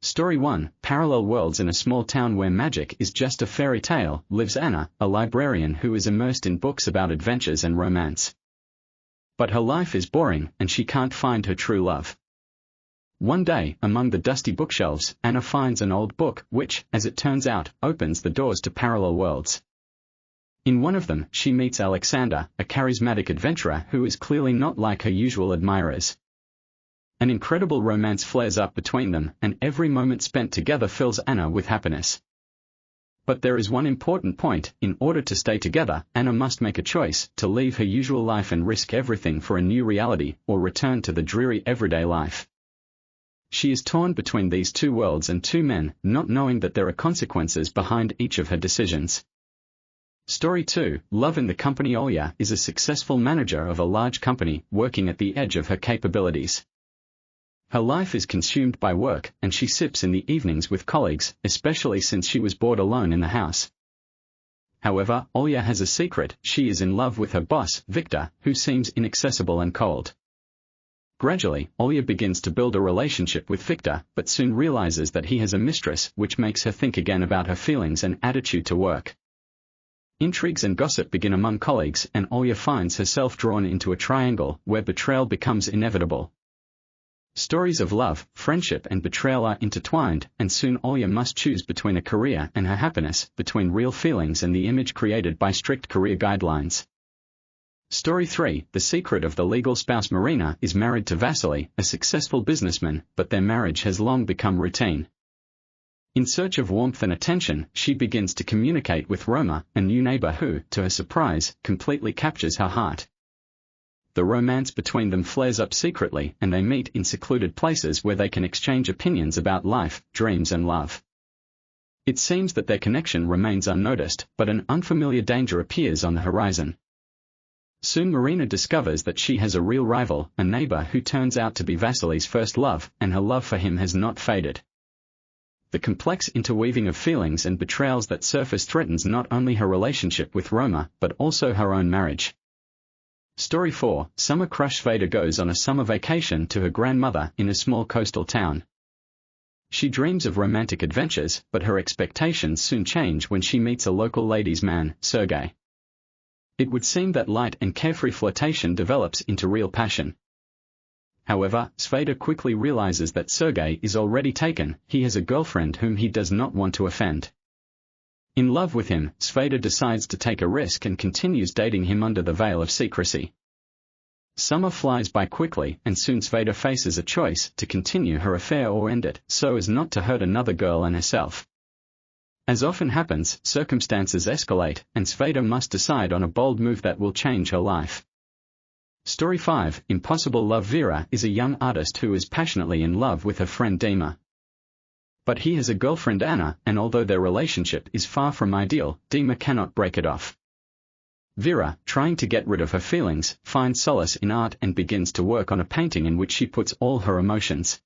Story 1, Parallel Worlds. In a small town where magic is just a fairy tale, lives Anna, a librarian who is immersed in books about adventures and romance. But her life is boring, and she can't find her true love. One day, among the dusty bookshelves, Anna finds an old book which, as it turns out, opens the doors to parallel worlds. In one of them, she meets Alexander, a charismatic adventurer who is clearly not like her usual admirers. An incredible romance flares up between them, and every moment spent together fills Anna with happiness. But there is one important point: in order to stay together, Anna must make a choice to leave her usual life and risk everything for a new reality, or return to the dreary everyday life. She is torn between these two worlds and two men, not knowing that there are consequences behind each of her decisions. Story 2, Love in the Company. Olya is a successful manager of a large company, working at the edge of her capabilities. Her life is consumed by work, and she sips in the evenings with colleagues, especially since she was bored alone in the house. However, Olya has a secret: she is in love with her boss, Victor, who seems inaccessible and cold. Gradually, Olya begins to build a relationship with Victor, but soon realizes that he has a mistress, which makes her think again about her feelings and attitude to work. Intrigues and gossip begin among colleagues, and Olya finds herself drawn into a triangle where betrayal becomes inevitable. Stories of love, friendship and betrayal are intertwined, and soon Olya must choose between a career and her happiness, between real feelings and the image created by strict career guidelines. Story 3, The Secret of the Legal Spouse. Marina is married to Vasily, a successful businessman, but their marriage has long become routine. In search of warmth and attention, she begins to communicate with Roma, a new neighbor who, to her surprise, completely captures her heart. The romance between them flares up secretly, and they meet in secluded places where they can exchange opinions about life, dreams and love. It seems that their connection remains unnoticed, but an unfamiliar danger appears on the horizon. Soon Marina discovers that she has a real rival, a neighbor who turns out to be Vasily's first love, and her love for him has not faded. The complex interweaving of feelings and betrayals that surface threatens not only her relationship with Roma, but also her own marriage. Story 4, Summer Crush. Sveta goes on a summer vacation to her grandmother in a small coastal town. She dreams of romantic adventures, but her expectations soon change when she meets a local ladies' man, Sergei. It would seem that light and carefree flirtation develops into real passion. However, Sveta quickly realizes that Sergei is already taken. He has a girlfriend whom he does not want to offend. In love with him, Sveta decides to take a risk and continues dating him under the veil of secrecy. Summer flies by quickly, and soon Sveta faces a choice: to continue her affair or end it, so as not to hurt another girl and herself. As often happens, circumstances escalate, and Sveta must decide on a bold move that will change her life. Story 5, Impossible Love. Vera is a young artist who is passionately in love with her friend Dima. But he has a girlfriend, Anna, and although their relationship is far from ideal, Dima cannot break it off. Vera, trying to get rid of her feelings, finds solace in art and begins to work on a painting in which she puts all her emotions.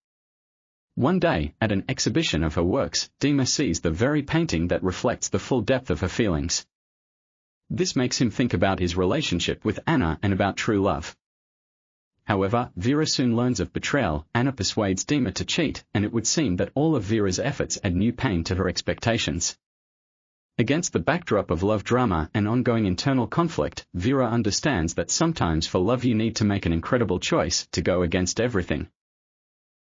One day, at an exhibition of her works, Dima sees the very painting that reflects the full depth of her feelings. This makes him think about his relationship with Anna and about true love. However, Vera soon learns of betrayal. Anna persuades Dima to cheat, and it would seem that all of Vera's efforts add new pain to her expectations. Against the backdrop of love drama and ongoing internal conflict, Vera understands that sometimes for love you need to make an incredible choice: to go against everything.